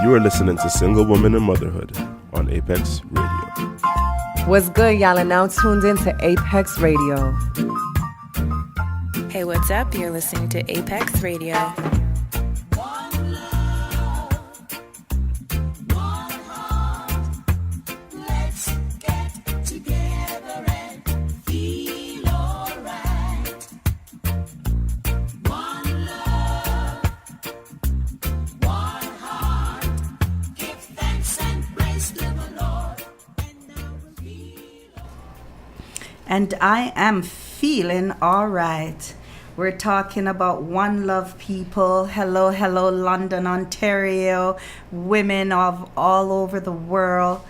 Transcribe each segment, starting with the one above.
You are listening to Single Women and Motherhood on Apex Radio. What's good, y'all? And now tuned in to Apex Radio. Hey, what's up? You're listening to Apex Radio. And I am feeling all right. We're talking about one love, people. Hello, hello, London, Ontario, women of all over the world.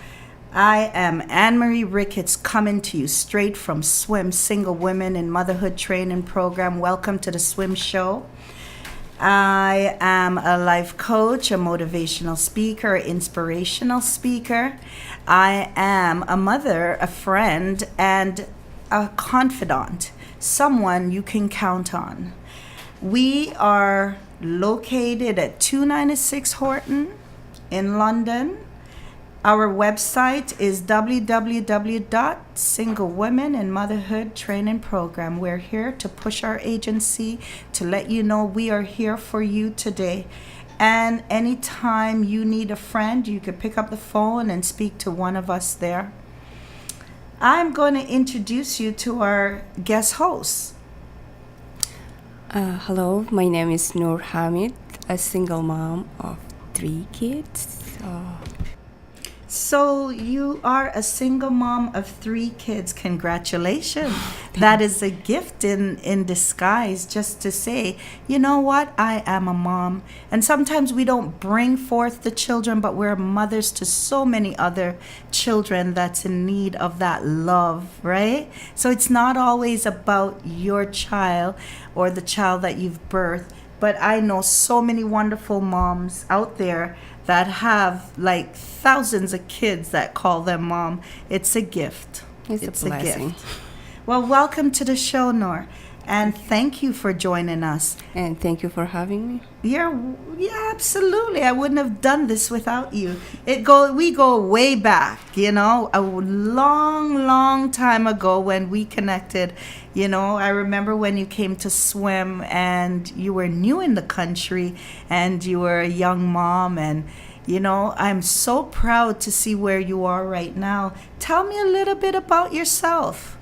I am Ann-Marie Ricketts, coming to you straight from S.W.I.M, Single Women in Motherhood Training Program. Welcome to the S.W.I.M Show. I am a life coach, a motivational speaker, inspirational speaker. I am a mother, a friend, and a confidant, someone you can count on. We are located at 296 Horton in London. Our website is www.Single Women in Motherhood Training Program. We're here to push our agency to let you know we are here for you today. And anytime you need a friend, you could pick up the phone and speak to one of us there. I'm going to introduce you to our guest host. Hello, my name is Nour Hamid, a single mom of 3 kids. So you are a single mom of 3 kids. Congratulations. That is a gift in disguise, just to say, you know what, I am a mom. And sometimes we don't bring forth the children, but we're mothers to so many other children that's in need of that love, right? So it's not always about your child or the child that you've birthed. But I know so many wonderful moms out there that have like thousands of kids that call them mom. It's a gift. It's a blessing. Gift. Well, welcome to the show, Nour. And thank you for joining us. And thank you for having me. Yeah, absolutely. I wouldn't have done this without you. We go way back, a long time ago when we connected. I remember when you came to S.W.I.M and you were new in the country and you were a young mom, and I'm so proud to see where you are right now. Tell me a little bit about yourself.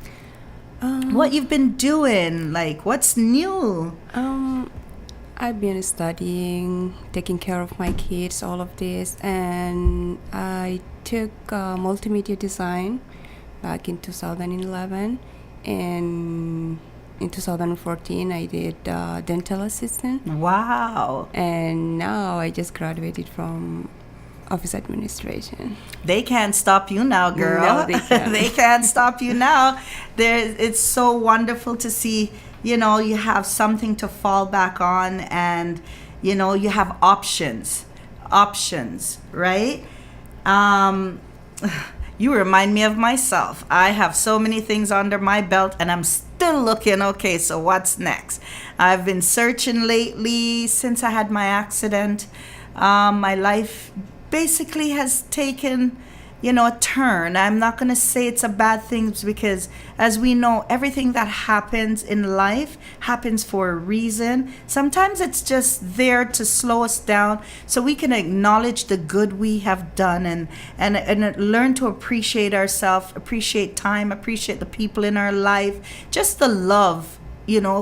What you've been doing, like what's new? I've been studying, taking care of my kids, all of this, and I took multimedia design back in 2011, and in 2014 I did dental assistant. Wow. And now I just graduated from office administration. They can't stop you now, girl. No, they can't. They can't stop you now. It's so wonderful to see, you have something to fall back on, and, you have options, right? You remind me of myself. I have so many things under my belt, and I'm still looking, okay, so what's next? I've been searching lately since I had my accident. My life basically has taken, a turn. I'm not going to say it's a bad thing, because as we know, everything that happens in life happens for a reason. Sometimes it's just there to slow us down so we can acknowledge the good we have done and learn to appreciate ourselves, appreciate time, appreciate the people in our life. Just the love,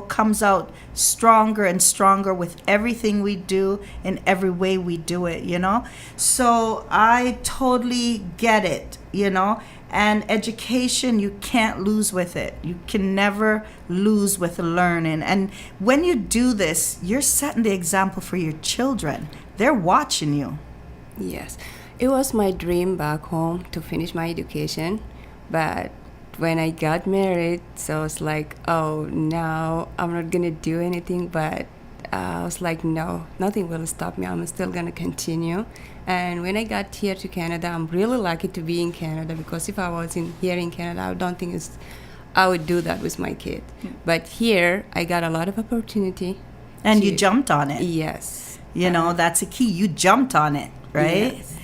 comes out stronger and stronger with everything we do and every way we do it, So I totally get it, and education, you can't lose with it. You can never lose with learning. And when you do this, you're setting the example for your children. They're watching you. Yes. It was my dream back home to finish my education, but when I got married, so I was like, oh, now I'm not going to do anything. But I was like, no, nothing will stop me. I'm still going to continue. And when I got here to Canada, I'm really lucky to be in Canada, because if I was here in Canada, I don't think I would do that with my kid. But here, I got a lot of opportunity. And you jumped on it. Yes. That's a key. You jumped on it. right? Yes.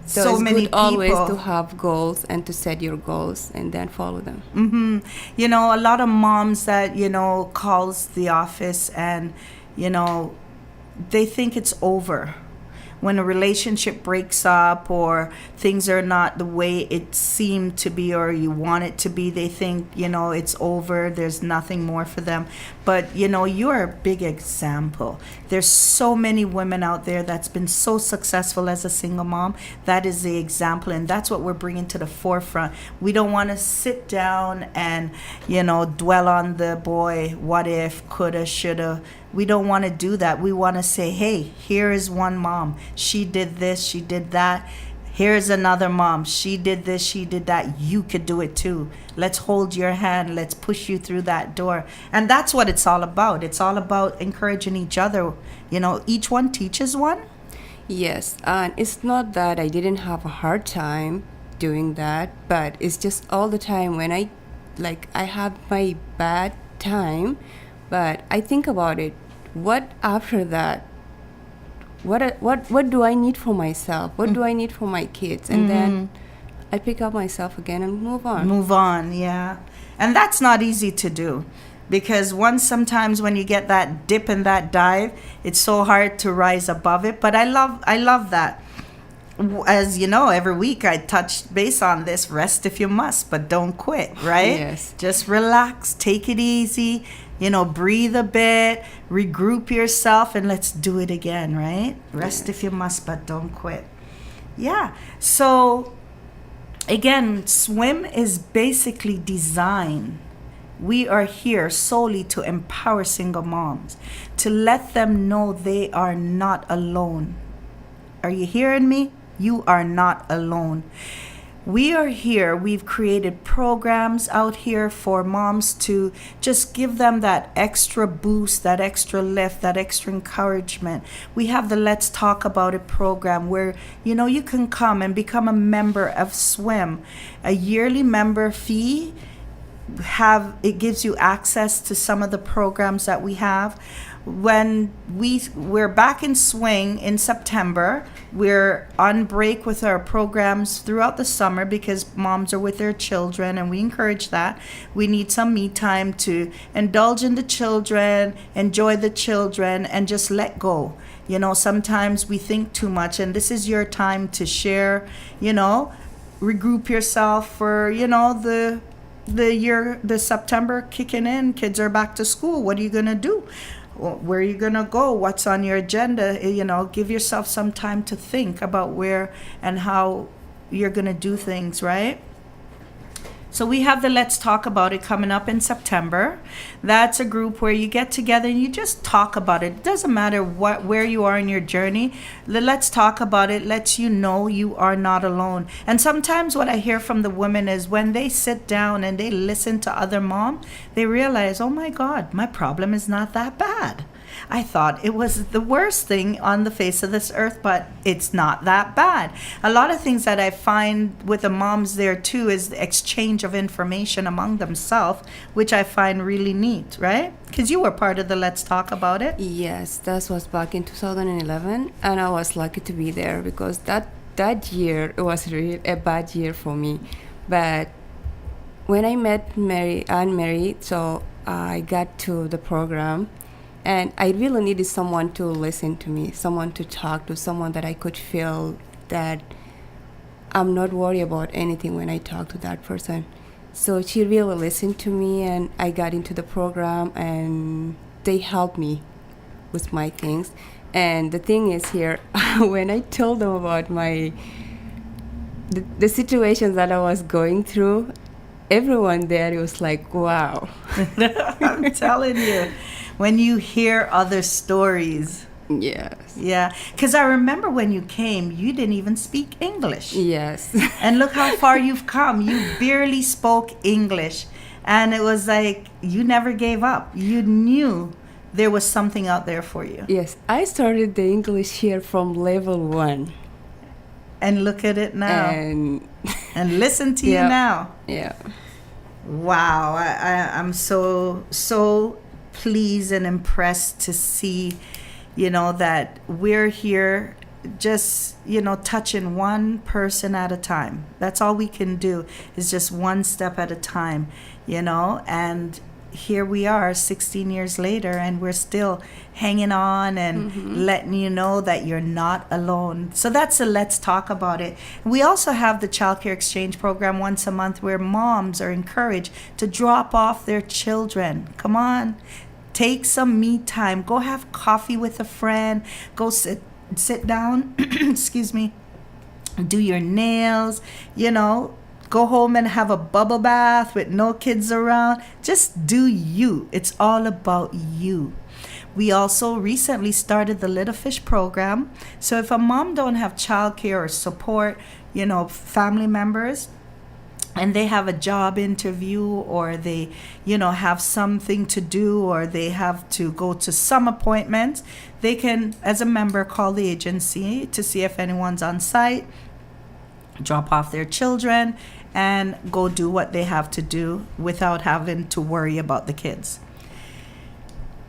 So it's many good always people. to have goals and to set your goals and then follow them. You know, a lot of moms that, you know, calls the office and, you know, they think it's over. When a relationship breaks up or things are not the way it seemed to be or you want it to be, they think, you know, it's over. There's nothing more for them. But, you know, you're a big example. There's so many women out there that's been so successful as a single mom. That is the example. And that's what we're bringing to the forefront. We don't want to sit down and, you know, dwell on the boy, what if, coulda, shoulda. We don't want to do that. We want to say, hey, here is one mom. She did this, she did that. Here's another mom. She did this, she did that. You could do it too. Let's hold your hand. Let's push you through that door. And that's what it's all about. It's all about encouraging each other. You know, each one teaches one. Yes, and it's not that I didn't have a hard time doing that, but it's just all the time when I have my bad time, but I think about it. What after that? What do I need for myself? What do I need for my kids? And then I pick up myself again and move on. Move on, yeah. And that's not easy to do. Because sometimes when you get that dip and that dive, it's so hard to rise above it. But I love that. As you know, every week I touch base on this: rest if you must, but don't quit, right? Yes. Just relax, take it easy, you know, breathe a bit, regroup yourself, and let's do it again, right? Rest if you must, but don't quit. Yeah. So again, S.W.I.M is basically designed. We are here solely to empower single moms, to let them know they are not alone. Are you hearing me? You are not alone. We are here. We've created programs out here for moms to just give them that extra boost, that extra lift, that extra encouragement. We have the Let's Talk About It program where, you know, you can come and become a member of S.W.I.M. A yearly member fee. It gives you access to some of the programs that we have. When we're back in swing in September, we're on break with our programs throughout the summer because moms are with their children, and we encourage that. We need some me time to indulge in the children, enjoy the children, and just let go. You know, sometimes we think too much, and this is your time to share, you know, regroup yourself for, you know, the September kicking in. Kids are back to school. What are you going to do? Where are you going to go? What's on your agenda? You know, give yourself some time to think about where and how you're going to do things, right? So we have the Let's Talk About It coming up in September. That's a group where you get together and you just talk about it. It doesn't matter where you are in your journey. The Let's Talk About It lets you know you are not alone. And sometimes what I hear from the women is when they sit down and they listen to other moms, they realize, oh my God, my problem is not that bad. I thought it was the worst thing on the face of this earth, but it's not that bad. A lot of things that I find with the moms there too is the exchange of information among themselves, which I find really neat, right? Because you were part of the Let's Talk About It. Yes, that was back in 2011, and I was lucky to be there because that year it was really a bad year for me. But when I met Ann-Marie, so I got to the program. And I really needed someone to listen to me, someone to talk to, someone that I could feel that I'm not worried about anything when I talk to that person. So she really listened to me, and I got into the program, and they helped me with my things. And the thing is here, when I told them about the situations that I was going through, everyone there was like, wow. I'm telling you. When you hear other stories. Yes. Yeah. Because I remember when you came, you didn't even speak English. Yes. And look how far you've come. You barely spoke English. And it was like you never gave up. You knew there was something out there for you. Yes. I started the English here from level 1. And look at it now. And listen to you now. Yeah. Wow. I'm so pleased and impressed to see, you know, that we're here just, touching one person at a time. That's all we can do, is just one step at a time, and here we are 16 years later, and we're still hanging on and letting you know that you're not alone. So that's a Let's Talk About It. We also have the Child Care Exchange program once a month, where moms are encouraged to drop off their children. Come on, take some me time. Go have coffee with a friend. Go sit down, excuse me, do your nails, go home and have a bubble bath with no kids around. Just do you. It's all about you. We also recently started the Little Fish program. So if a mom don't have childcare or support, family members, and they have a job interview, or they, have something to do, or they have to go to some appointments, they can, as a member, call the agency to see if anyone's on site, drop off their children, and go do what they have to do without having to worry about the kids.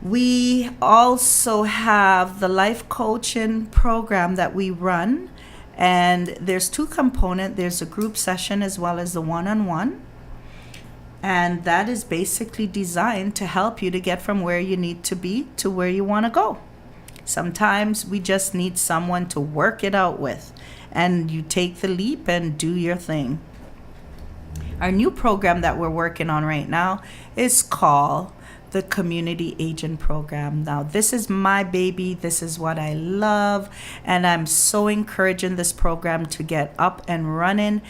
We also have the life coaching program that we run, and there's two components. There's a group session as well as the one-on-one, and that is basically designed to help you to get from where you need to be to where you want to go. Sometimes we just need someone to work it out with, and you take the leap and do your thing. Our new program that we're working on right now is called the Community Agent Program. Now, this is my baby. This is what I love, and I'm so encouraging this program to get up and running.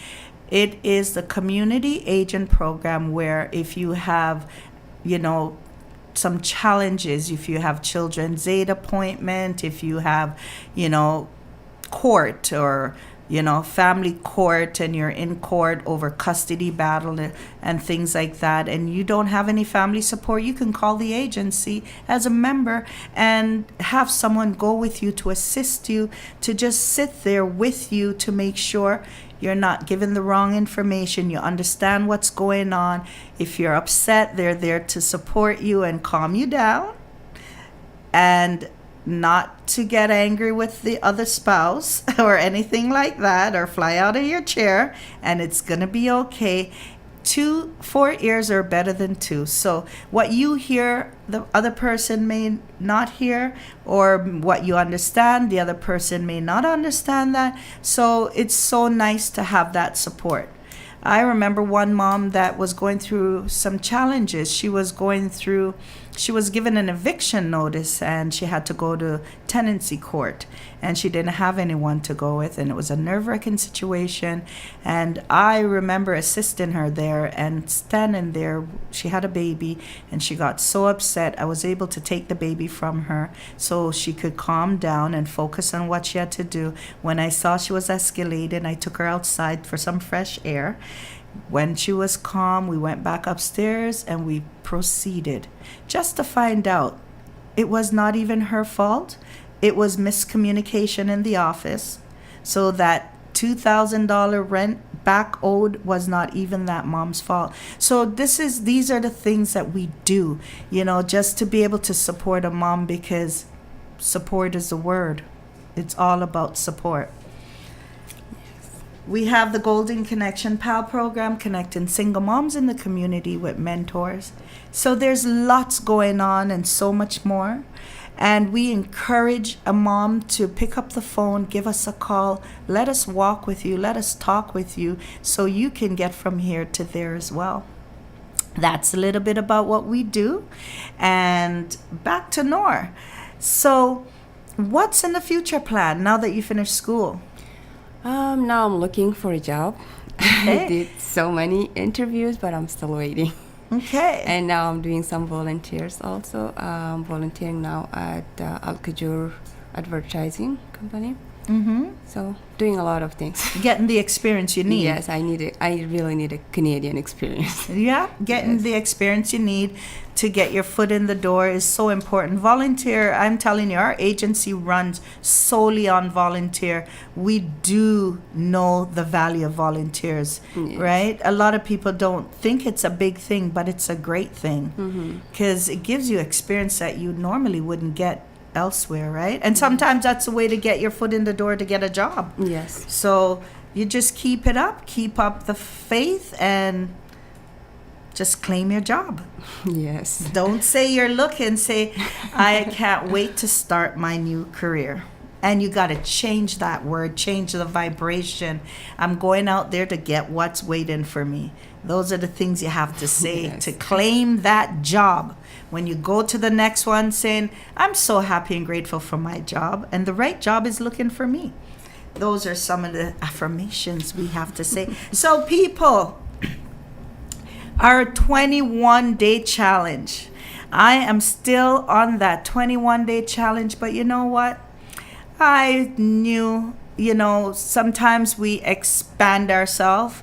It is the Community Agent Program, where if you have, some challenges, if you have children's aid appointment, if you have, court or family court, and you're in court over custody battle and things like that, and you don't have any family support, you can call the agency as a member and have someone go with you to assist you, to just sit there with you to make sure you're not given the wrong information, you understand what's going on. If you're upset, they're there to support you and calm you down, and not to get angry with the other spouse or anything like that, or fly out of your chair, and it's gonna be okay. 4 ears are better than 2. So what you hear, the other person may not hear, or what you understand, the other person may not understand that. So it's so nice to have that support. I remember one mom that was going through some challenges. She was given an eviction notice, and she had to go to tenancy court, and she didn't have anyone to go with, and it was a nerve-wracking situation. And I remember assisting her there and standing there. She had a baby, and she got so upset. I was able to take the baby from her so she could calm down and focus on what she had to do. When I saw she was escalating, I took her outside for some fresh air. When she was calm, we went back upstairs and we proceeded, just to find out it was not even her fault. It was miscommunication in the office. So that $2,000 rent back owed was not even that mom's fault. So these are the things that we do, just to be able to support a mom, because support is the word. It's all about support. We have the Golden Connection PAL program, connecting single moms in the community with mentors. So there's lots going on and so much more. And we encourage a mom to pick up the phone, give us a call, let us walk with you, let us talk with you, so you can get from here to there as well. That's a little bit about what we do. And back to Nour. So what's in the future plan now that you finished school? Now I'm looking for a job. Okay. I did so many interviews, but I'm still waiting. Okay. And now I'm doing some volunteers also. Volunteering now at Al-Kajur advertising company. Mm-hmm. So doing a lot of things. Getting the experience you need. Yes, I need it. I really need a Canadian experience. Yeah, getting Yes. the experience you need to get your foot in the door is so important. Volunteer, I'm telling you, our agency runs solely on volunteer. We do know the value of volunteers, Yes. right? A lot of people don't think it's a big thing, but it's a great thing, because it gives you experience that you normally wouldn't get elsewhere, right? And sometimes that's a way to get your foot in the door to get a job. Yes. So you just keep it up, keep up the faith, and just claim your job. Yes. Don't say you're looking, say, I can't wait to start my new career. And you got to change that word, change the vibration. I'm going out there to get what's waiting for me. Those are the things you have to say Yes. to claim that job. When you go to the next one saying, I'm so happy and grateful for my job, and the right job is looking for me. Those are some of the affirmations we have to say. So people, our 21-day challenge. I am still on that 21-day challenge, but you know what? I knew, sometimes we expand ourselves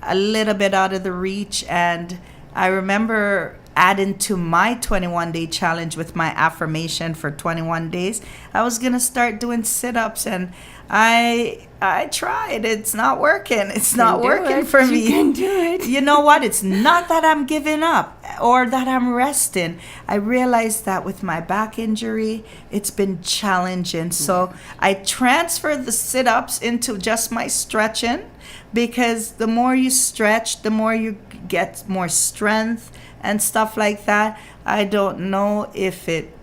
a little bit out of the reach. And I remember adding to my 21-day challenge with my affirmation for 21 days. I was going to start doing sit-ups, and I tried. It's not working. It's not working for me. You can do it. You know what? It's not that I'm giving up or that I'm resting. I realized that with my back injury, it's been challenging. So I transferred the sit-ups into just my stretching, because the more you stretch, the more you get more strength and stuff like that. I don't know if it,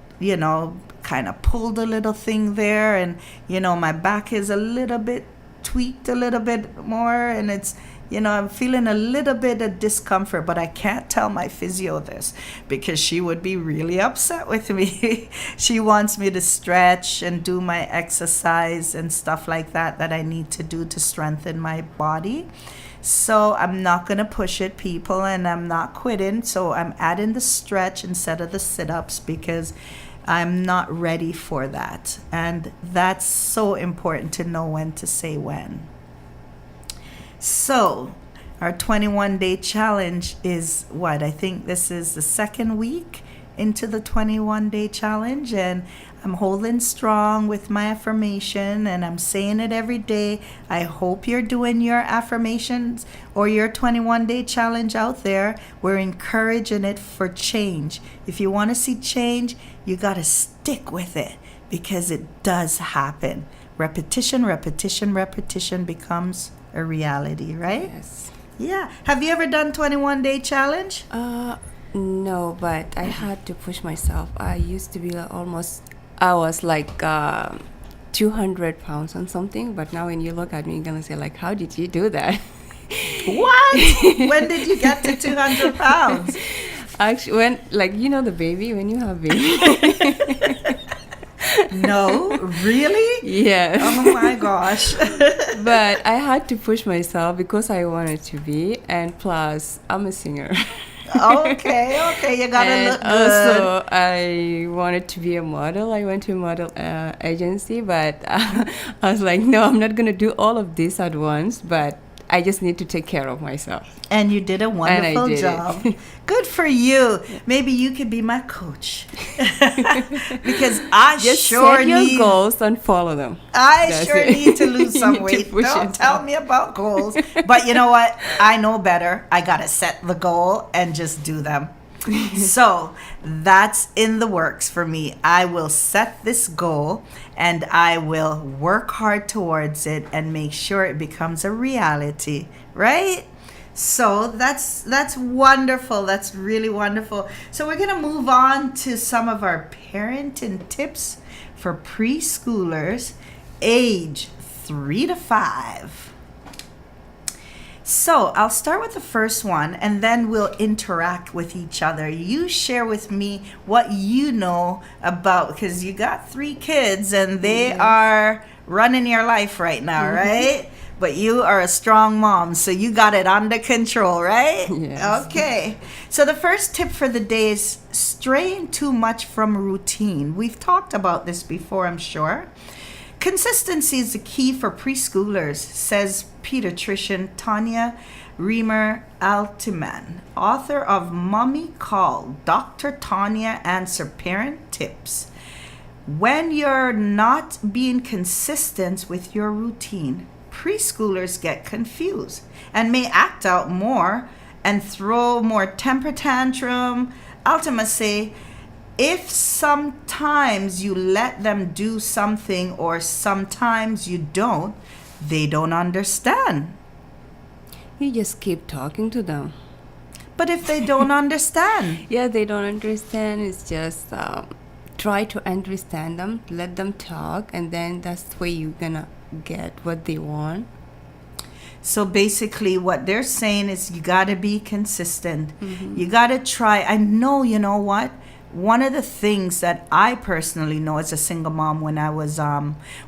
kind of pulled a little thing there, and my back is a little bit tweaked a little bit more, and it's I'm feeling a little bit of discomfort, but I can't tell my physio this because she would be really upset with me. She wants me to stretch and do my exercise and stuff like that I need to do to strengthen my body. So I'm not going to push it, people, and I'm not quitting. So I'm adding the stretch instead of the sit-ups because I'm not ready for that. And that's so important to know when to say when. So our 21-day challenge is what? I think this is the second week into the 21-day challenge, and I'm holding strong with my affirmation, and I'm saying it every day. I hope you're doing your affirmations or your 21-day challenge out there. We're encouraging it for change. If you want to see change, you got to stick with it because it does happen. Repetition, repetition, repetition becomes a reality, right? Yes. Yeah. Have you ever done 21-day challenge? No, but I had to push myself. I used to be I was like 200 pounds on something, but now when you look at me, you're going to say, like, how did you do that? What? When did you get to 200 pounds? Actually, when, the baby, when you have baby. No, really? Yes. Oh my gosh. But I had to push myself because I wanted to be, and plus, I'm a singer. Okay, you gotta and look good. Also, I wanted to be a model. I went to a model agency, but I was like, no, I'm not gonna do all of this at once, but I just need to take care of myself. And you did a wonderful did job. Good for you. Maybe you could be my coach. Because I Just sure set your need goals and follow them. I That's sure it. need to lose You some need to weight. push Don't it tell down. me about goals. But you know what? I know better. I gotta set the goal and just do them. So that's in the works for me. I will set this goal and I will work hard towards it and make sure it becomes a reality, right? So that's wonderful. That's really wonderful. So we're gonna move on to some of our parenting tips for preschoolers age 3 to 5. So I'll start with the first one, and then we'll interact with each other. You share with me what you know about, because you got 3 kids and they are running your life right now, right? But you are a strong mom, so you got it under control, right? Yes. Okay. So the first tip for the day is straying too much from routine. We've talked about this before, I'm sure. Consistency is the key for preschoolers, says pediatrician Tanya Reamer Altiman, author of Mommy Call, Dr. Tanya Answer Parent Tips. When you're not being consistent with your routine, preschoolers get confused and may act out more and throw more temper tantrum. Altima say, if sometimes you let them do something or sometimes you don't, they don't understand. You just keep talking to them. But if they don't understand, Yeah, they don't understand. It's just try to understand them, let them talk, and then that's the way you're gonna get what they want. so basically what they're saying is you got to be consistent. You got to try. I know, you know what? One of the things that I personally know as a single mom when I was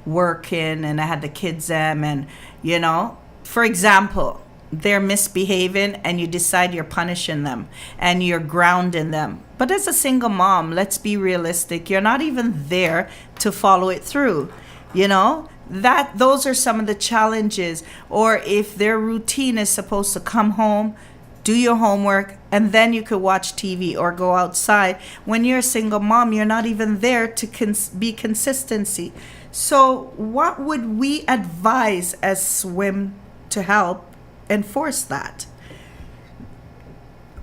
working and I had the kids and you know, for example, they're misbehaving and you decide you're punishing them and you're grounding them. But as a single mom, let's be realistic. You're not even there to follow it through. You know, that those are some of the challenges. Or if their routine is supposed to come home, do your homework, and then you could watch TV or go outside. When you're a single mom, you're not even there to be consistency. So what would we advise as S.W.I.M to help enforce that?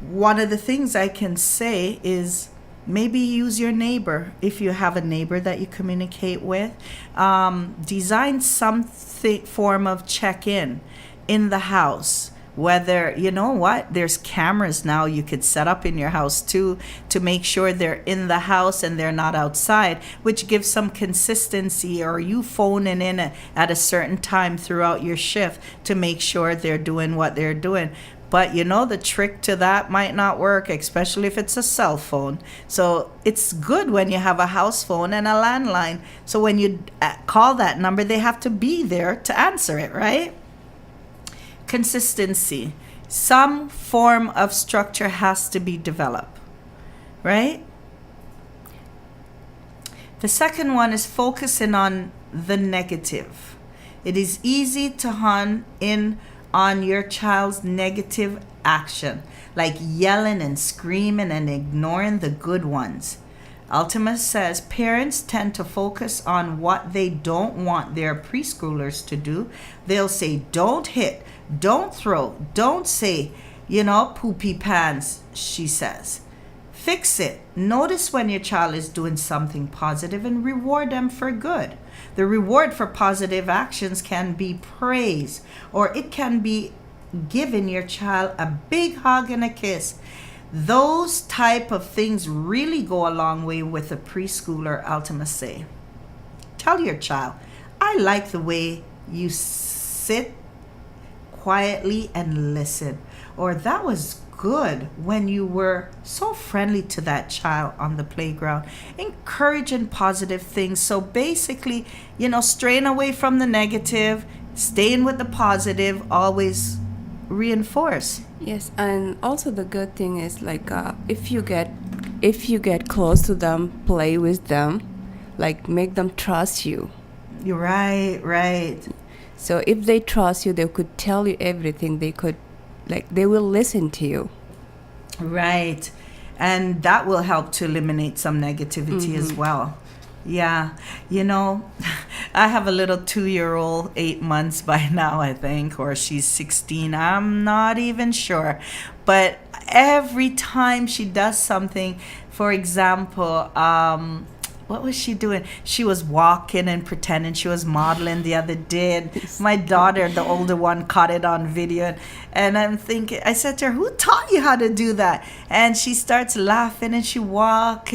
One of the things I can say is maybe use your neighbor. If you have a neighbor that you communicate with, design some form of check-in in the house. Whether, you know what, there's cameras now you could set up in your house too to make sure they're in the house and they're not outside, which gives some consistency. Or you phoning in at a certain time throughout your shift to make sure they're doing what they're doing. But you know, the trick to that might not work, especially if it's a cell phone. So it's good when you have a house phone and a landline. So when you call that number, they have to be there to answer it, right? Consistency. Some form of structure has to be developed, right? The second one is focusing on the negative. It is easy to hone in on your child's negative action, like yelling and screaming and ignoring the good ones. Ultima says parents tend to focus on what they don't want their preschoolers to do. They'll say, don't hit, don't throw, don't say, you know, poopy pants, she says. Fix it. Notice when your child is doing something positive and reward them for good. The reward for positive actions can be praise, or it can be giving your child a big hug and a kiss. Those type of things really go a long way with a preschooler, Ultima say. Tell your child, I like the way you sit quietly and listen. Or that was good when you were so friendly to that child on the playground. Encouraging positive things. So basically, you know, straying away from the negative, staying with the positive, always reinforce. Yes, and also the good thing is like if you get close to them, play with them, like make them trust you. You're right. So if they trust you, they could tell you everything. They will listen to you. Right. And that will help to eliminate some negativity as well. Yeah. You know, I have a little 2-year-old, 8 months by now, I think, or she's 16. I'm not even sure. But every time she does something, for example, what was she doing? She was walking and pretending she was modeling the other day. My daughter, the older one, caught it on video. And I'm thinking, I said to her, who taught you how to do that? And she starts laughing and she walk.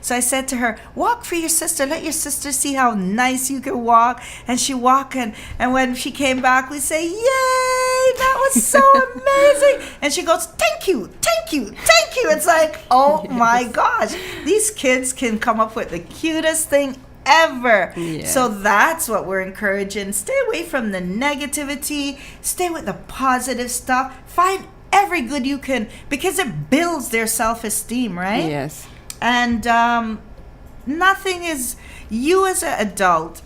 So I said to her, walk for your sister. Let your sister see how nice you can walk. And she walked. And when she came back, we say, yay, that was so amazing. And she goes, thank you. It's like, oh my gosh, these kids can come up with the cutest thing ever. Yeah. So that's what we're encouraging. Stay away from the negativity. Stay with the positive stuff. Find every good you can, because it builds their self-esteem, right? Yes. And nothing is, you as an adult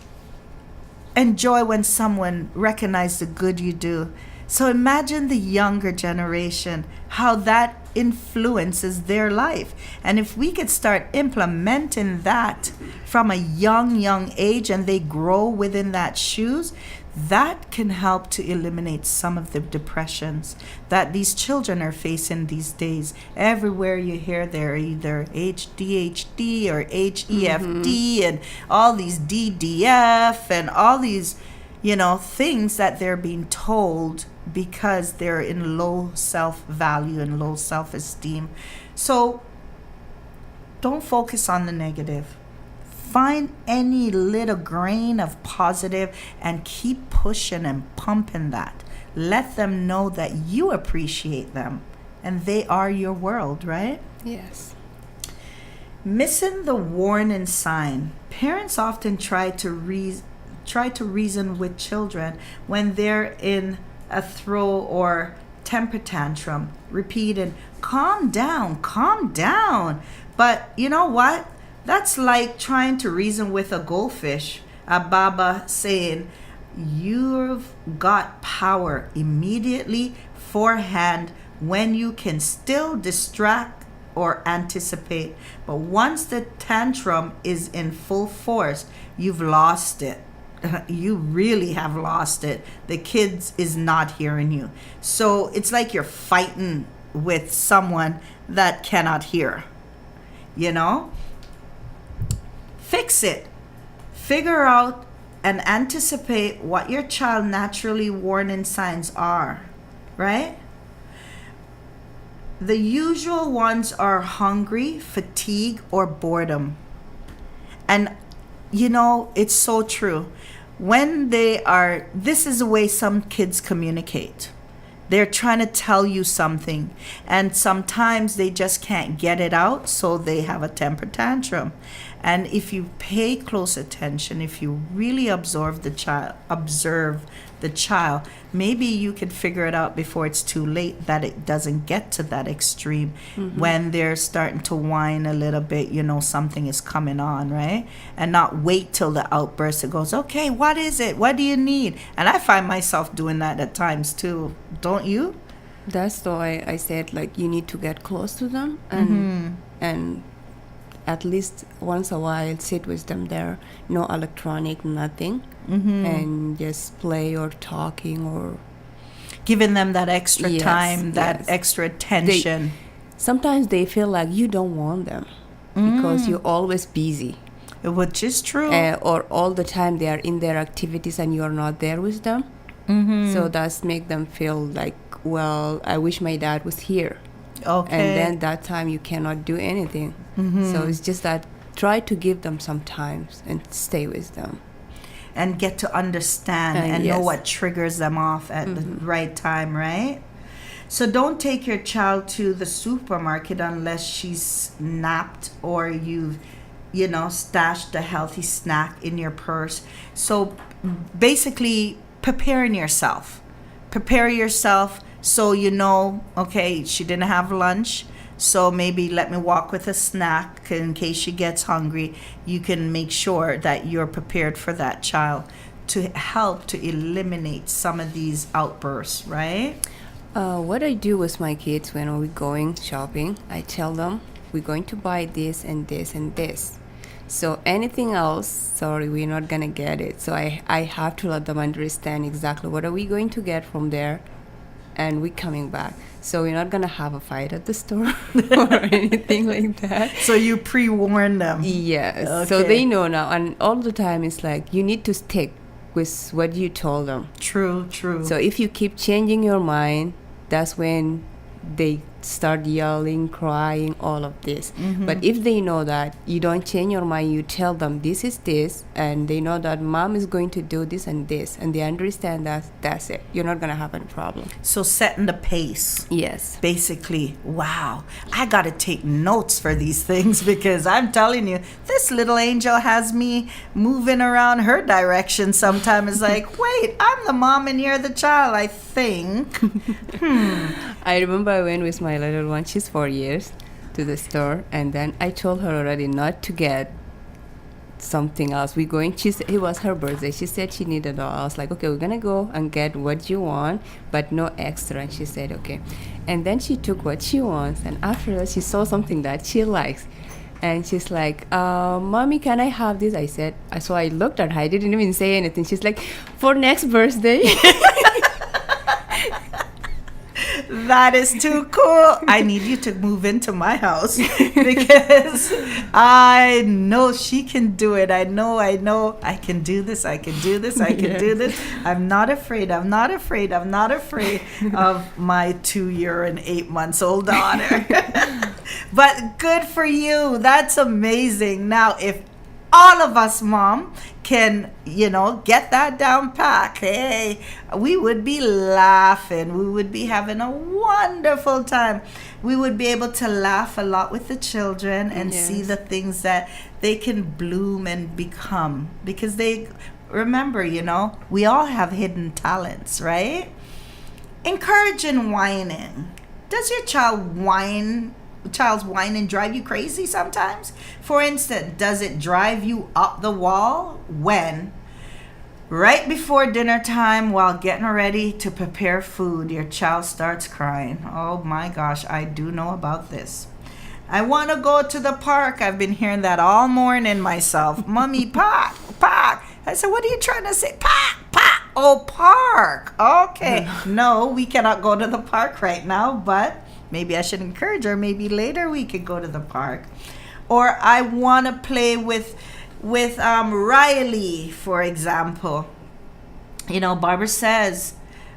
enjoy when someone recognizes the good you do. So imagine the younger generation, how that influences their life. And if we could start implementing that from a young age and they grow within that shoes, that can help to eliminate some of the depressions that these children are facing these days. Everywhere you hear they're either HDHD or HEFD and all these DDF and all these, things that they're being told because they're in low self-value and low self-esteem. So don't focus on the negative. Find any little grain of positive and keep pushing and pumping that. Let them know that you appreciate them and they are your world, right? Yes. Missing the warning sign. Parents often try to reason with children when they're in a throw or temper tantrum, repeating, calm down, calm down. But you know what? That's like trying to reason with a goldfish. A baba saying, you've got power immediately forehand when you can still distract or anticipate. But once the tantrum is in full force, you've lost it. You really have lost it. The kids is not hearing you. So it's like you're fighting with someone that cannot hear. Fix it. Figure out and anticipate what your child naturally warning signs are, right? The usual ones are hungry, fatigue, or boredom. And it's so true. When this is the way some kids communicate. They're trying to tell you something, and sometimes they just can't get it out, so they have a temper tantrum. And if you pay close attention, if you really observe the child, maybe you can figure it out before it's too late, that it doesn't get to that extreme. When they're starting to whine a little bit, something is coming on, right? And not wait till the outburst. It goes, okay, what is it? What do you need? And I find myself doing that at times too. Don't you? That's why I said, you need to get close to them and at least once a while sit with them there, no electronic, nothing, and just play or talking or giving them that extra time, that extra attention. Sometimes they feel like you don't want them because you're always busy, which is true, or all the time they are in their activities and you're not there with them. So that's make them feel like, well, I wish my dad was here. Okay. And then that time you cannot do anything. So it's just that try to give them some time and stay with them. And get to understand and know what triggers them off at the right time, right? So don't take your child to the supermarket unless she's napped or you've, stashed a healthy snack in your purse. So basically preparing yourself. Prepare yourself so okay, she didn't have lunch, so maybe let me walk with a snack in case she gets hungry. You can make sure that you're prepared for that child to help to eliminate some of these outbursts, right? What I do with my kids when we're going shopping, I tell them we're going to buy this and this and this. So anything else, sorry, we're not going to get it. So I have to let them understand exactly what are we going to get from there. And we're coming back. So we're not going to have a fight at the store or anything like that. So you pre-warn them. Yes. Okay. So they know now. And all the time it's like, you need to stick with what you told them. True. So if you keep changing your mind, that's when they start yelling, crying, all of this. But if they know that you don't change your mind, you tell them this is this, and they know that mom is going to do this and this, and they understand that's it. You're not going to have any problem. So setting the pace. Yes. Basically, wow. I got to take notes for these things because I'm telling you, this little angel has me moving around her direction sometimes. It's like, wait, I'm the mom and you're the child, I think. I remember I went with my little one, she's 4 years, to the store, and then I told her already not to get something else. It was her birthday. She said she needed all. I was like, okay, we're gonna go and get what you want, but no extra. And she said, okay. And then she took what she wants, and after that, she saw something that she likes. And she's like, Mommy, can I have this? I said, so I looked at her. I didn't even say anything. She's like, for next birthday. That is too cool. I need you to move into my house because I know she can do it. I know I can do this. I can do this. I can do this. I'm not afraid. I'm not afraid. I'm not afraid of my 2-year and 8 months old daughter. But good for you. That's amazing. Now, if all of us, Mom, can, get that down pat, hey, we would be laughing. We would be having a wonderful time. We would be able to laugh a lot with the children and see the things that they can bloom and become. Because remember, we all have hidden talents, right? Encouraging whining. Does your child's whining drive you crazy sometimes? For instance, does it drive you up the wall when right before dinner time, while getting ready to prepare food, your child starts crying? Oh my gosh, I do know about this. I want to go to the park. I've been hearing that all morning myself. Mommy, park. I said, what are you trying to say? Park. Oh, park. Okay. No, we cannot go to the park right now, but maybe I should encourage her. Maybe later we could go to the park. Or I want to play with Riley, for example.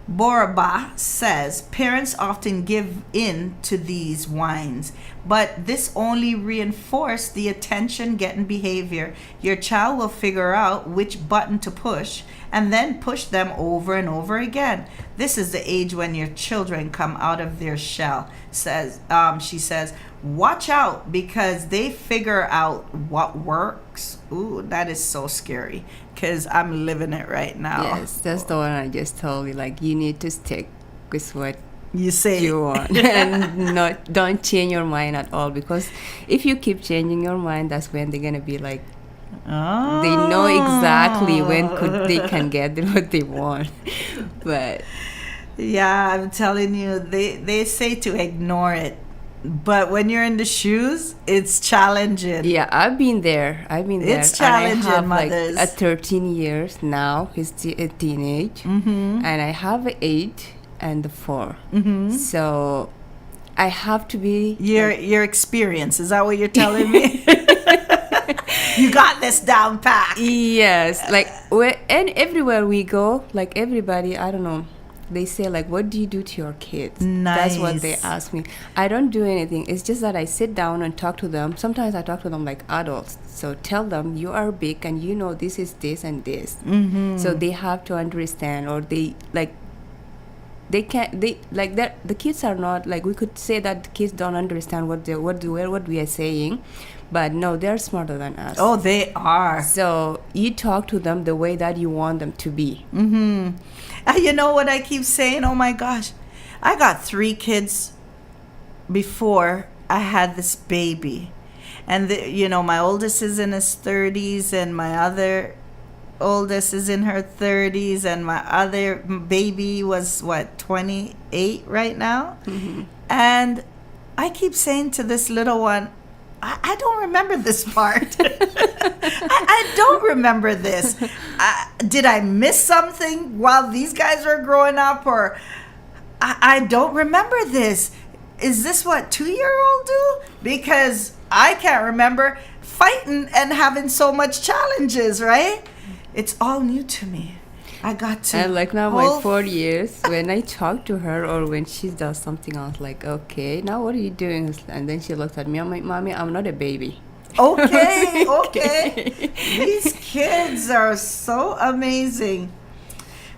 Boraba says, parents often give in to these whines, but this only reinforces the attention-getting behavior. Your child will figure out which button to push and then push them over and over again. This is the age when your children come out of their shell. She says, watch out because they figure out what works. Ooh, that is so scary because I'm living it right now. Yes, that's the one I just told you. Like, you need to stick with what you say you want and don't change your mind at all, because if you keep changing your mind, that's when they're gonna be like, they know exactly when they can get what they want. But yeah, I'm telling you, they say to ignore it, but when you're in the shoes, it's challenging. Yeah, I've been there. It's challenging, and I have mothers. Like a 13 years now. He's a teenage, and I have an 8 and a 4. So I have to be your experience. Is that what you're telling me? You got this down pat. Yes, and everywhere we go, like everybody, I don't know, they say like, what do you do to your kids? Nice. That's what they ask me. I don't do anything. It's just that I sit down and talk to them. Sometimes I talk to them like adults. So tell them, you are big and this is this and this. So they have to understand, or the kids are not like, we could say that the kids don't understand what we are saying, but no, they're smarter than us. Oh, they are. So you talk to them the way that you want them to be. You know what I keep saying? Oh my gosh, I got 3 kids before I had this baby, and my oldest is in his 30s, and my other oldest is in her 30s, and my other baby was 28 right now. And I keep saying to this little one, I don't remember this part. I don't remember this. Did I miss something while these guys were growing up? Or I don't remember this. Is this what 2-year-old do? Because I can't remember fighting and having so much challenges, right? It's all new to me. I got to. And like now, my 4 years, when I talk to her or when she does something, I was like, okay, now what are you doing? And then she looks at me, I'm like, Mommy, I'm not a baby. Okay. These kids are so amazing.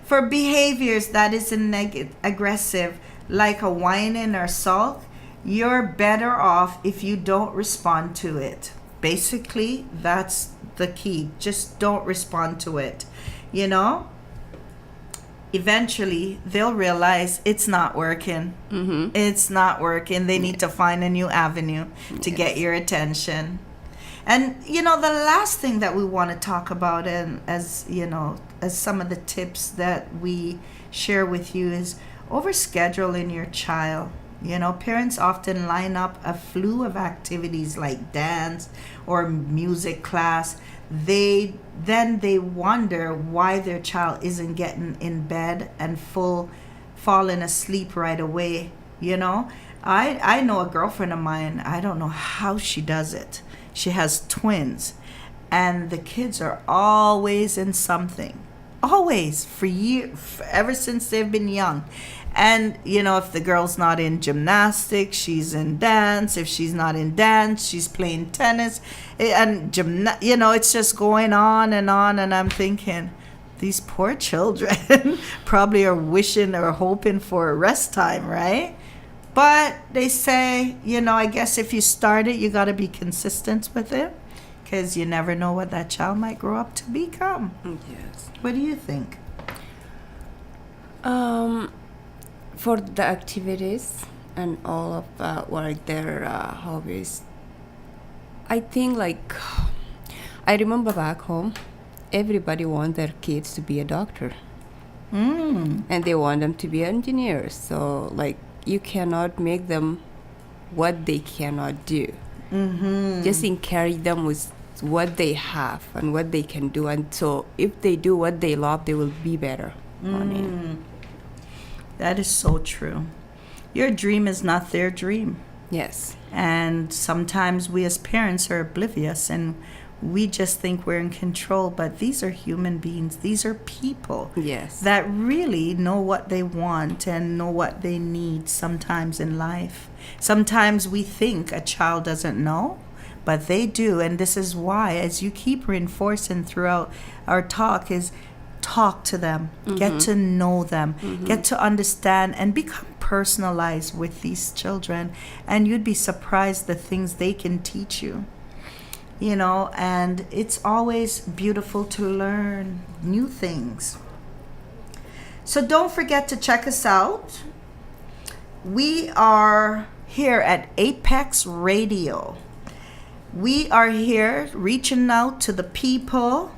For behaviors that is aggressive, like a whining or sulk, you're better off if you don't respond to it. Basically, that's the key. Just don't respond to it. Eventually they'll realize it's not working. It's not working. They need to find a new avenue to get your attention. And the last thing that we want to talk about, and as some of the tips that we share with you, is overscheduling your child. You know, parents often line up a slew of activities like dance or music class. They wonder why their child isn't getting in bed and falling asleep right away. You know, I know a girlfriend of mine. I don't know how she does it. She has twins, and the kids are always in something, always for years, ever since they've been young. And you know, if the girl's not in gymnastics, she's in dance. If she's not in dance, she's playing tennis. And you know, it's just going on and on. And I'm thinking, these poor children probably are wishing or hoping for a rest time, right? But they say, you know, I guess if you start it, you got to be consistent with it, because you never know what that child might grow up to become. Yes. What do you think? For the activities and all of what their hobbies, I think like I remember back home, everybody wants their kids to be a doctor, and they want them to be engineers. So like you cannot make them what they cannot do. Just encourage them with what they have and what they can do, and so if they do what they love, they will be better on it. That is so true. Your dream is not their dream. Yes. And sometimes we as parents are oblivious and we just think we're in control, but these are human beings. These are people Yes. that really know what they want and know what they need sometimes in life. Sometimes we think a child doesn't know, but they do. And this is why, as you keep reinforcing throughout our talk, is talk to them, get to know them, get to understand and become personalized with these children. And you'd be surprised the things they can teach you. You know, and it's always beautiful to learn new things. So don't forget to check us out. We are here at Apex Radio. We are here reaching out to the people.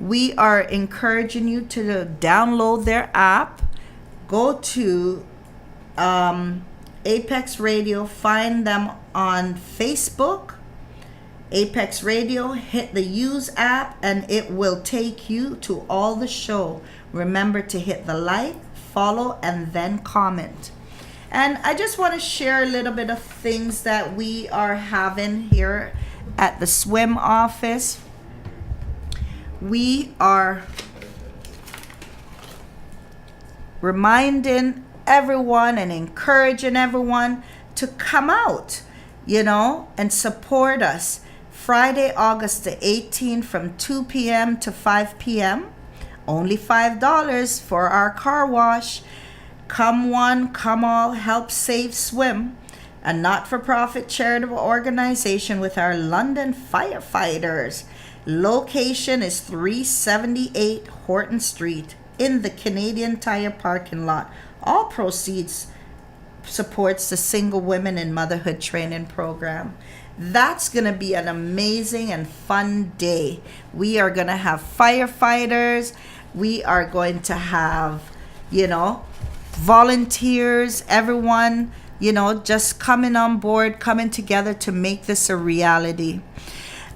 We are encouraging you to download their app. Go to Apex Radio. Find them on Facebook. Apex Radio, hit the use app and it will take you to all the show. Remember to hit the like, follow, and then comment. And I just want to share a little bit of things that we are having here at the S.W.I.M office. We are reminding everyone and encouraging everyone to come out, you know, and support us. Friday, August the 18th from 2 p.m. to 5 p.m. Only $5 for our car wash. Come one, come all, help save S.W.I.M, a not-for-profit charitable organization with our London firefighters. Location is 378 Horton Street in the Canadian Tire parking lot. All proceeds supports the Single Women in Motherhood Training Program. That's going to be an amazing and fun day. We are going to have firefighters. We are going to have, you know, volunteers, everyone, you know, just coming on board, coming together to make this a reality.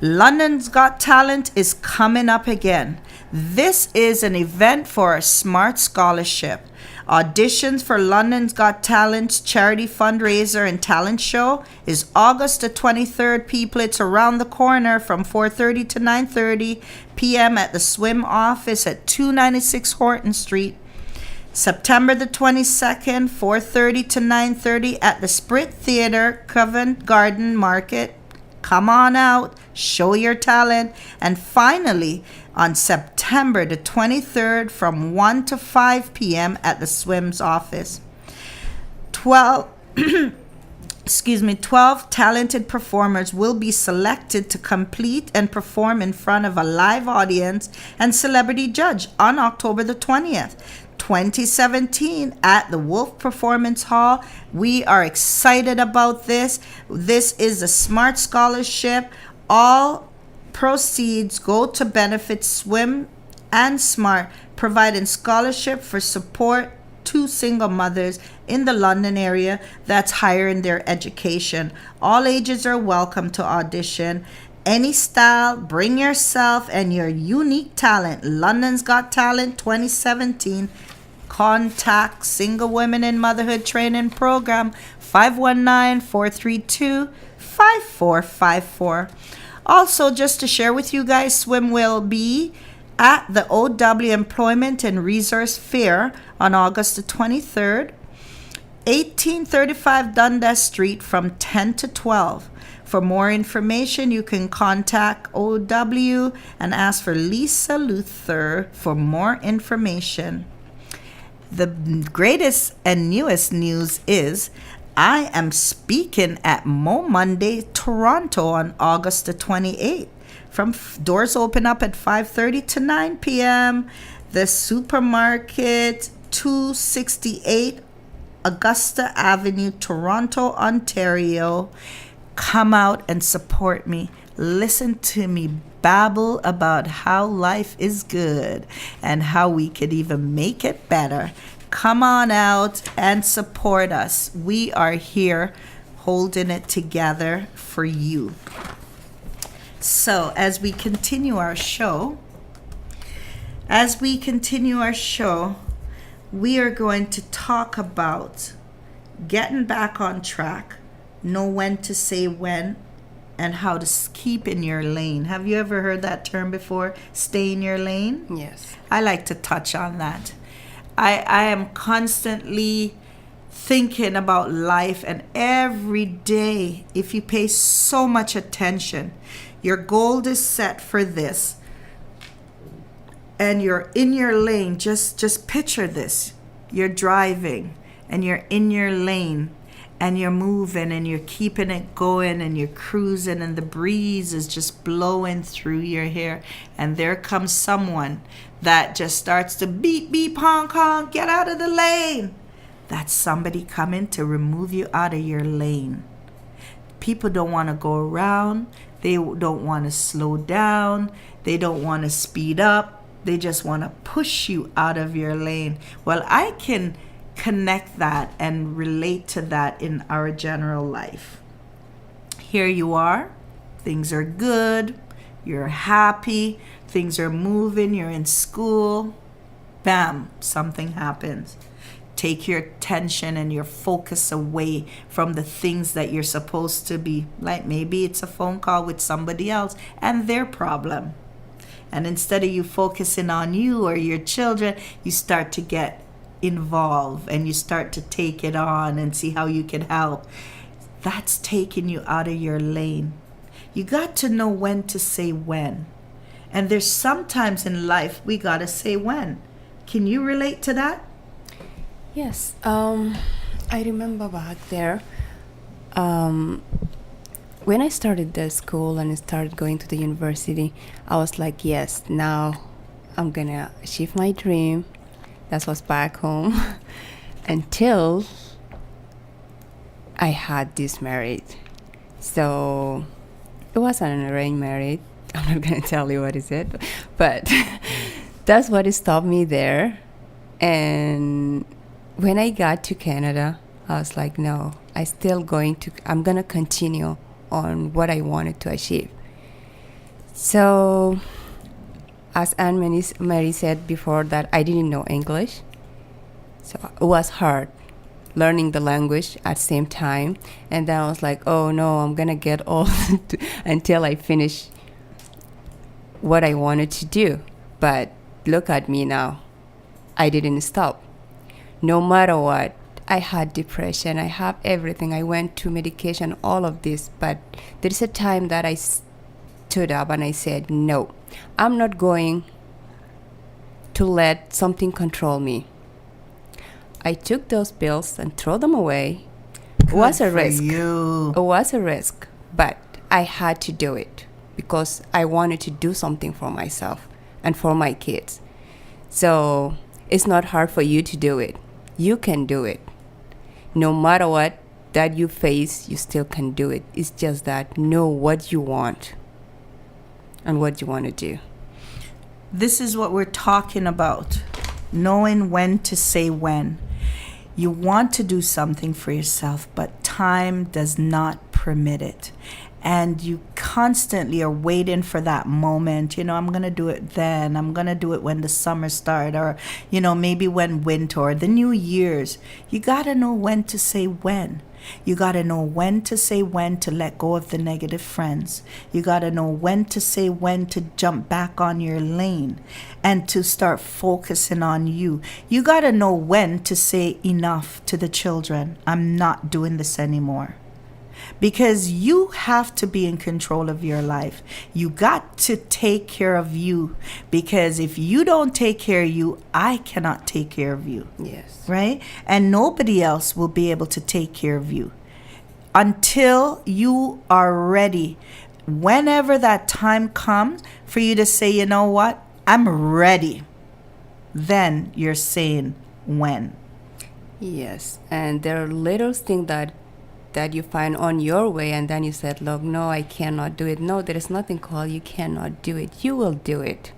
London's Got Talent is coming up again. This is an event for a Smart Scholarship. Auditions for London's Got Talent's charity fundraiser and talent show is August the 23rd. People, it's around the corner from 4:30 to 9:30 p.m. at the S.W.I.M office at 296 Horton Street. September the 22nd, 4:30 to 9:30 at the Sprit Theatre, Covent Garden Market. Come on out, show your talent. And finally, on September the 23rd from 1 to 5 p.m. at the S.W.I.M's office. 12 talented performers will be selected to complete and perform in front of a live audience and celebrity judge on October the 20th. 2017 at the Wolf Performance Hall. We are excited about this. This is a Smart Scholarship. All proceeds go to benefit S.W.I.M and SMART, providing scholarship for support 2 single mothers in the London area that's hiring their education. All ages are welcome to audition. Any style, bring yourself and your unique talent. London's Got Talent 2017. Contact Single Women in Motherhood Training Program 519-432-5454. Also, just to share with you guys, S.W.I.M will be at the OW Employment and Resource Fair on August the 23rd, 1835 Dundas Street from 10 to 12. For more information, you can contact OW and ask for Lisa Luther for more information. The greatest and newest news is I am speaking at Mo Monday, Toronto on August the 28th. Doors open up at 5:30 to 9 p.m. The supermarket, 268 Augusta Avenue, Toronto, Ontario. Come out and support me. Listen to me babble about how life is good and how we could even make it better. Come on out and support us. We are here holding it together for you. So, as we continue our show, we are going to talk about getting back on track, know when to say when, and how to keep in your lane. Have you ever heard that term before? Stay in your lane? Yes. I like to touch on that. I am constantly thinking about life, and every day, if you pay so much attention, your goal is set for this, and you're in your lane. Just picture this. You're driving, and you're in your lane, and you're moving, and you're keeping it going, and you're cruising, and the breeze is just blowing through your hair, and there comes someone that just starts to beep, beep, honk, honk, get out of the lane. That's somebody coming to remove you out of your lane. People don't want to go around. They don't want to slow down. They don't want to speed up. They just want to push you out of your lane. Well, I can connect that and relate to that in our general life. Here you are. Things are good. You're happy. Things are moving. You're in school. Bam, something happens. Take your attention and your focus away from the things that you're supposed to be. Like maybe it's a phone call with somebody else and their problem. And instead of you focusing on you or your children, you start to get involved and you start to take it on and see how you can help. That's taking you out of your lane. You got to know when to say when. And there's sometimes in life we got to say when. Can you relate to that? Yes. I remember back there when I started the school and started going to the university, I was like, yes, now I'm going to achieve my dream. That was back home until I had this marriage. So it was an arranged marriage. I'm not going to tell you what is it, but that's what stopped me there. And when I got to Canada, I was like, no, I'm going to continue on what I wanted to achieve. So as Ann-Marie said before, that I didn't know English. So it was hard learning the language at the same time. And then I was like, oh no, I'm going to get old until I finish what I wanted to do. But look at me now. I didn't stop. No matter what, I had depression. I have everything. I went to medication, all of this. But there is a time that I stood up and I said, no, I'm not going to let something control me. I took those pills and threw them away. It was a risk. It was a risk, but I had to do it because I wanted to do something for myself and for my kids. So it's not hard for you to do it. You can do it. No matter what that you face, you still can do it. It's just that know what you want and what you want to do. This is what we're talking about. Knowing when to say when. You want to do something for yourself, but time does not permit it. And you constantly are waiting for that moment. I'm going to do it then. I'm going to do it when the summer starts, or, maybe when winter or the New Year's. You got to know when to say when. You got to know when to say when to let go of the negative friends. You got to know when to say when to jump back on your lane and to start focusing on you. You got to know when to say enough to the children. I'm not doing this anymore. Because you have to be in control of your life. You got to take care of you. Because if you don't take care of you, I cannot take care of you. Yes. Right? And nobody else will be able to take care of you until you are ready. Whenever that time comes for you to say, you know what? I'm ready. Then you're saying when. Yes. And there are little things that you find on your way, and then you said, look, no, I cannot do it. No, there is nothing called you cannot do it. You will do it.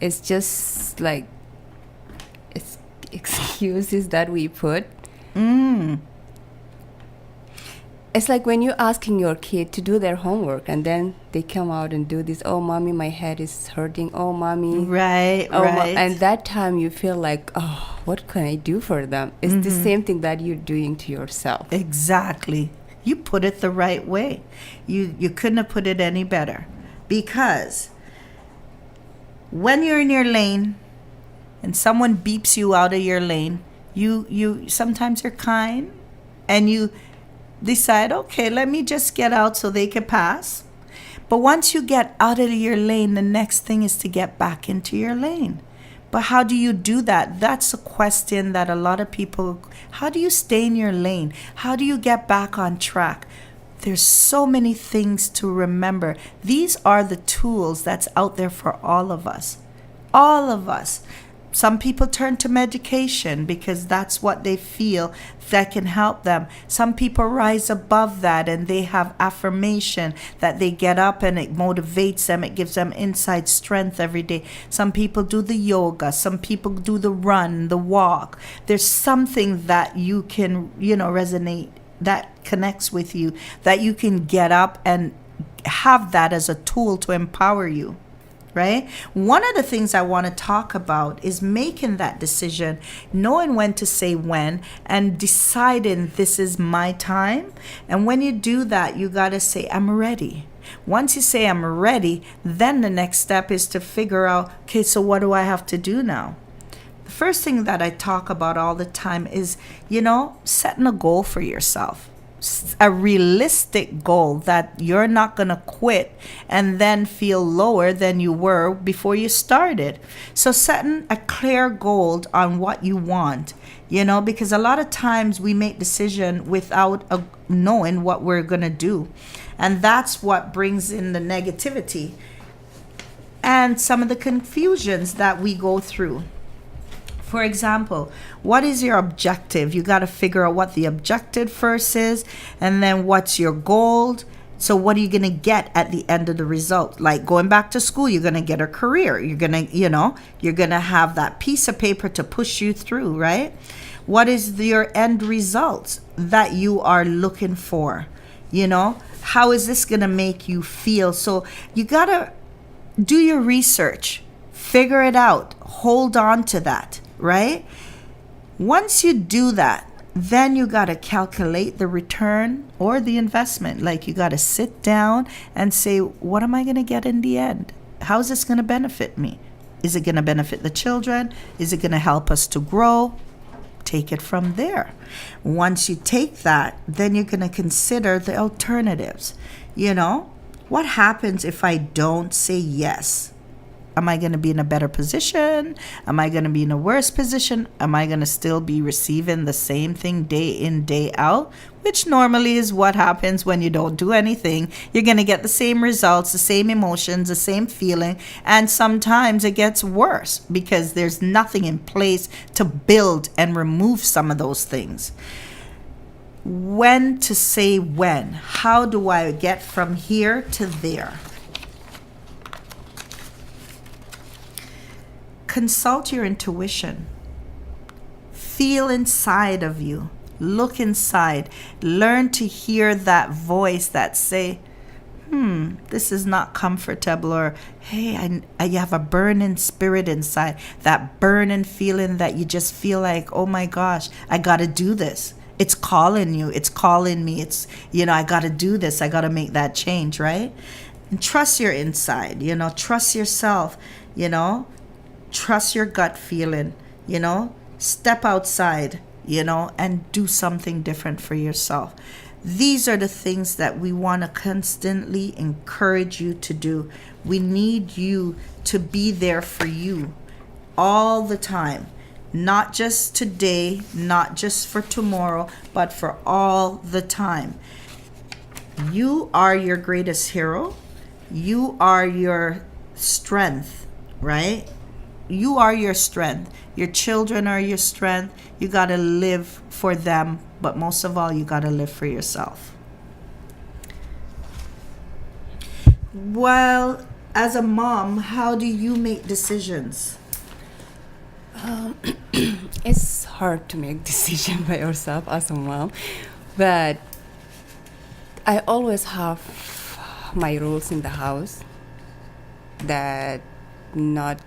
It's just like it's excuses that we put. It's like when you're asking your kid to do their homework, and then they come out and do this. Oh, mommy, my head is hurting. Oh, mommy. Right, oh, right. And that time you feel like, oh, what can I do for them? It's the same thing that you're doing to yourself. Exactly. You put it the right way. You couldn't have put it any better. Because when you're in your lane and someone beeps you out of your lane, you sometimes you're kind and you decide, okay, let me just get out so they can pass. But once you get out of your lane, the next thing is to get back into your lane. But how do you do that? That's a question that a lot of people, how do you stay in your lane? How do you get back on track? There's so many things to remember. These are the tools that's out there for all of us. All of us. Some people turn to medication because that's what they feel that can help them. Some people rise above that and they have affirmation that they get up and it motivates them. It gives them inside strength every day. Some people do the yoga. Some people do the run, the walk. There's something that you can, resonate, that connects with you, that you can get up and have that as a tool to empower you. Right? One of the things I want to talk about is making that decision, knowing when to say when, and deciding this is my time. And when you do that, you got to say, I'm ready. Once you say I'm ready, then the next step is to figure out, okay, so what do I have to do now? The first thing that I talk about all the time is, setting a goal for yourself. A realistic goal that you're not going to quit and then feel lower than you were before you started. So setting a clear goal on what you want, because a lot of times we make decision without knowing what we're going to do. And that's what brings in the negativity and some of the confusions that we go through. For example, what is your objective? You got to figure out what the objective first is, and then what's your goal. So what are you going to get at the end of the result? Like going back to school, you're going to get a career. You're going to, you're going to have that piece of paper to push you through, right? What is your end result that you are looking for? How is this going to make you feel? So you got to do your research, figure it out, hold on to that. Right? Once you do that, then you got to calculate the return or the investment. Like you got to sit down and say, what am I going to get in the end? How is this going to benefit me? Is it going to benefit the children? Is it going to help us to grow? Take it from there. Once you take that, then you're going to consider the alternatives. What happens if I don't say yes? Am I going to be in a better position? Am I going to be in a worse position? Am I going to still be receiving the same thing day in, day out? Which normally is what happens when you don't do anything. You're going to get the same results, the same emotions, the same feeling. And sometimes it gets worse because there's nothing in place to build and remove some of those things. When to say when? How do I get from here to there? Consult your intuition. Feel inside of you. Look inside. Learn to hear that voice that say, this is not comfortable, or hey, I have a burning spirit inside, that burning feeling that you just feel like, oh my gosh, I got to do this. It's calling you. It's calling me. It's, I got to do this. I got to make that change, right? And trust your inside, trust yourself, trust your gut feeling, step outside, and do something different for yourself. These are the things that we want to constantly encourage you to do. We need you to be there for you all the time. Not just today, not just for tomorrow, but for all the time. You are your greatest hero. You are your strength, right? You are your strength. Your children are your strength. You got to live for them, but most of all, you got to live for yourself. Well, as a mom, how do you make decisions? It's hard to make decision by yourself as a mom, but I always have my rules in the house that not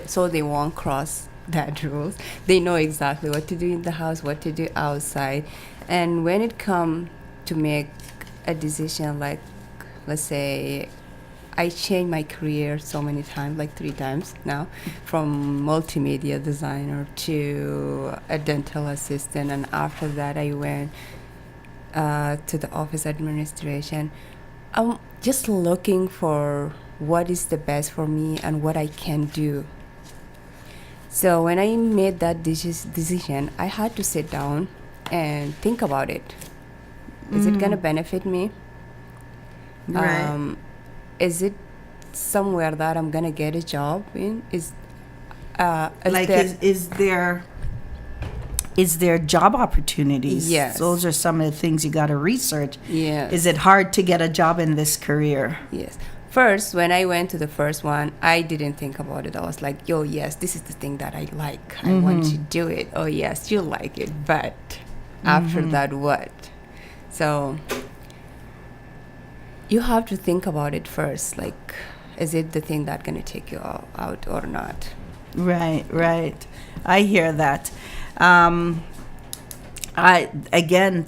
so they won't cross that rules. They know exactly what to do in the house, what to do outside. And when it comes to make a decision, like let's say I changed my career so many times, like 3 times now, from multimedia designer to a dental assistant, and after that I went to the office administration. I'm just looking for what is the best for me and what I can do. So when I made that decision, I had to sit down and think about it. Is it going to benefit me? Right. Is it somewhere that I'm going to get a job in? Is there job opportunities? Yes. Those are some of the things you got to research. Yes. Is it hard to get a job in this career? Yes. First, when I went to the first one, I didn't think about it. I was like, yo, yes, this is the thing that I like. I want to do it. Oh, yes, you like it. But after that, what? So you have to think about it first. Like, is it the thing that's going to take you out or not? Right. I hear that.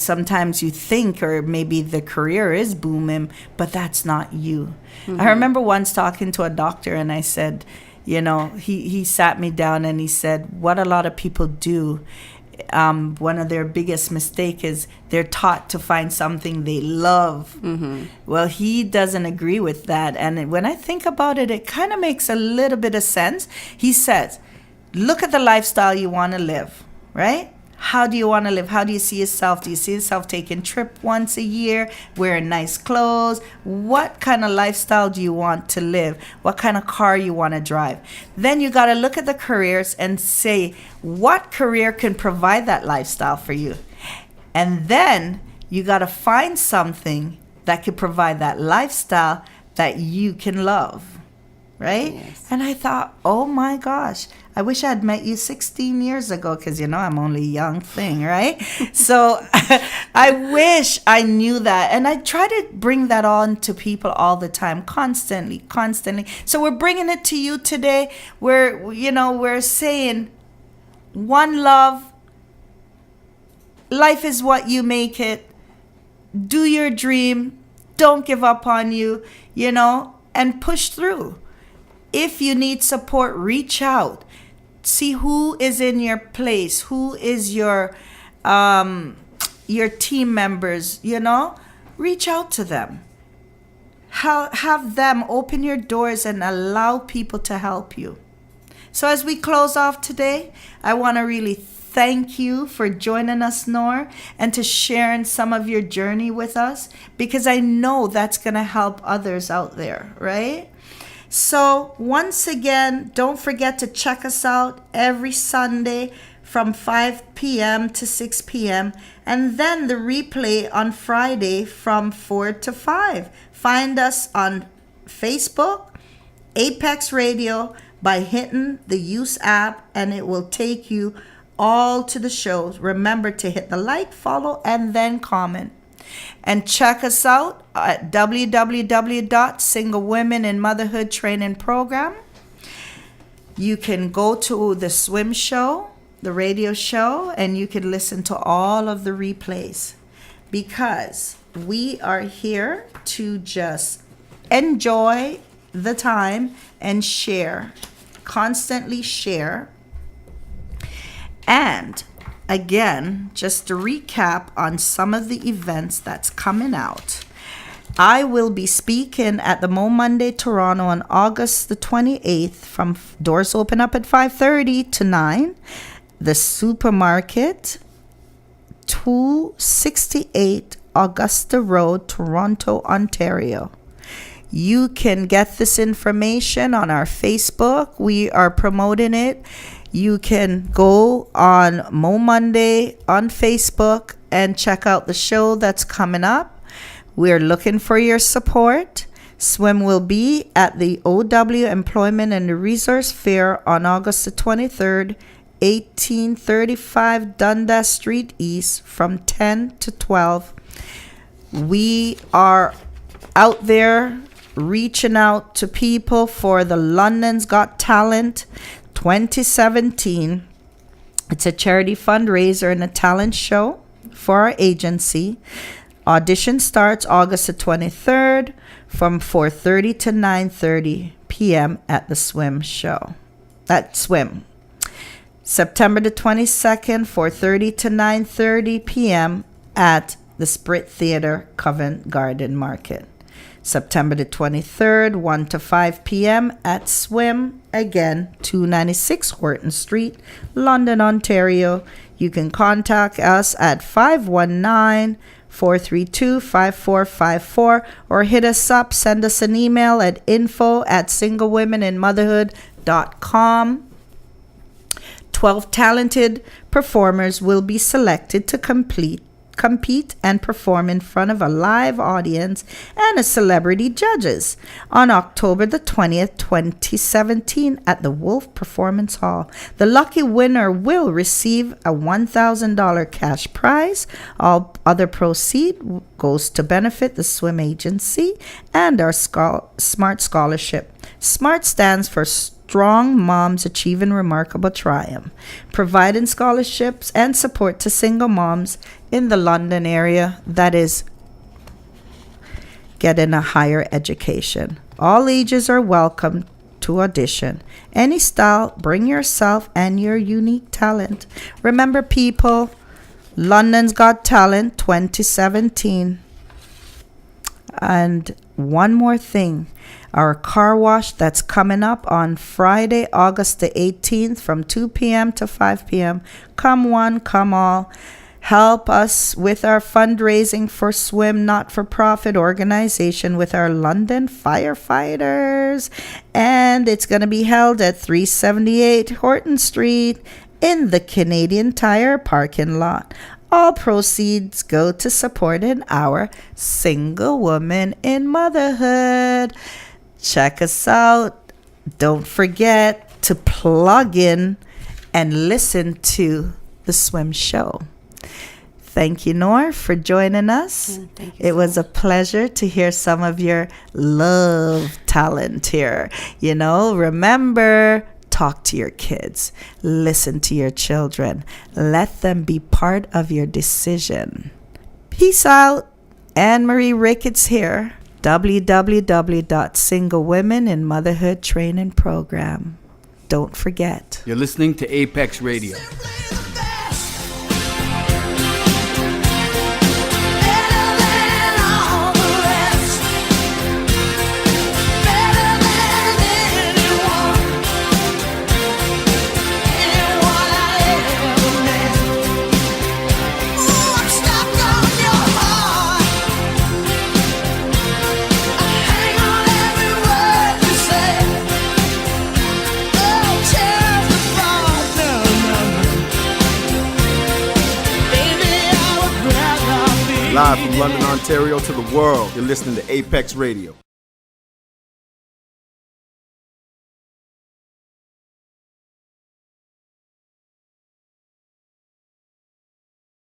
Sometimes you think, or maybe the career is booming, but that's not you. I remember once talking to a doctor, and I said, he sat me down and he said, what a lot of people do, one of their biggest mistake is they're taught to find something they love. Well, he doesn't agree with that. And when I think about it, it kind of makes a little bit of sense. He says, look at the lifestyle you want to live, right? How do you want to live? How do you see yourself? Do you see yourself taking a trip once a year, wearing nice clothes? What kind of lifestyle do you want to live? What kind of car you want to drive? Then you got to look at the careers and say, what career can provide that lifestyle for you? And then you got to find something that can provide that lifestyle that you can love. Right? Yes. And I thought, oh my gosh, I wish I'd met you 16 years ago, because I'm only a young thing, right? So I wish I knew that. And I try to bring that on to people all the time, constantly. So we're bringing it to you today. We're saying, one love, life is what you make it. Do your dream. Don't give up on you, and push through. If you need support, reach out. See who is in your place, who is your team members, reach out to them. Have them open your doors and allow people to help you. So as we close off today, I want to really thank you for joining us, Nour, and to sharing some of your journey with us, because I know that's going to help others out there, right? So once again, don't forget to check us out every Sunday from 5 p.m. to 6 p.m. and then the replay on Friday from 4 to 5. Find us on Facebook, Apex Radio, by hitting the Use app, and it will take you all to the show, remember to hit the like, follow, and then comment. And check us out at www.Single Women in Motherhood Training Program. You can go to the S.W.I.M show, the radio show, and you can listen to all of the replays, because we are here to just enjoy the time and share, constantly share. And again, just to recap on some of the events that's coming out. I will be speaking at the Mo Monday Toronto on August the 28th. From doors open up at 5:30 to 9. The supermarket, 268 Augusta Road, Toronto, Ontario. You can get this information on our Facebook. We are promoting it. You can go on Mo Monday on Facebook and check out the show that's coming up. We're looking for your support. S.W.I.M will be at the OW Employment and Resource Fair on August the 23rd, 1835 Dundas Street East from 10 to 12. We are out there reaching out to people for the London's Got Talent 2017. It's a charity fundraiser and a talent show for our agency. Audition starts August the 23rd from 4:30 to 9:30 p.m. at the S.W.I.M show. At S.W.I.M. September the 22nd, 4:30 to 9:30 p.m. at the Sprit Theatre, Covent Garden Market. September the 23rd, 1 to 5 p.m. at S.W.I.M. Again, 296 Horton Street, London, Ontario. You can contact us at 519-432-5454 or hit us up, send us an email at info@singlewomeninmotherhood.com. 12 talented performers will be selected to compete and perform in front of a live audience and a celebrity judges on October the 20th, 2017 at the Wolf Performance Hall. The lucky winner will receive a $1,000 cash prize. All other proceed goes to benefit the S.W.I.M agency and our SMART scholarship. SMART stands for Strong Moms Achieving Remarkable Triumph, providing scholarships and support to single moms in the London area that is getting a higher education. All ages are welcome to audition. Any style, bring yourself and your unique talent. Remember, people, London's Got Talent 2017. And one more thing, our car wash that's coming up on Friday, August the 18th from 2 p.m. to 5 p.m. Come one, come all. Help us with our fundraising for S.W.I.M not-for-profit organization with our London firefighters. And it's going to be held at 378 Horton Street in the Canadian Tire parking lot. All proceeds go to supporting our Single Woman in Motherhood. Check us out. Don't forget to plug in and listen to the S.W.I.M show. Thank you, Nour, for joining us. It was a pleasure to hear some of your love talent here. You know, remember, talk to your kids. Listen to your children. Let them be part of your decision. Peace out. Ann-Marie Ricketts here. www.Single Women in Motherhood Training Program. Don't forget. You're listening to Apex Radio. Live from London, Ontario to the world, you're listening to Apex Radio.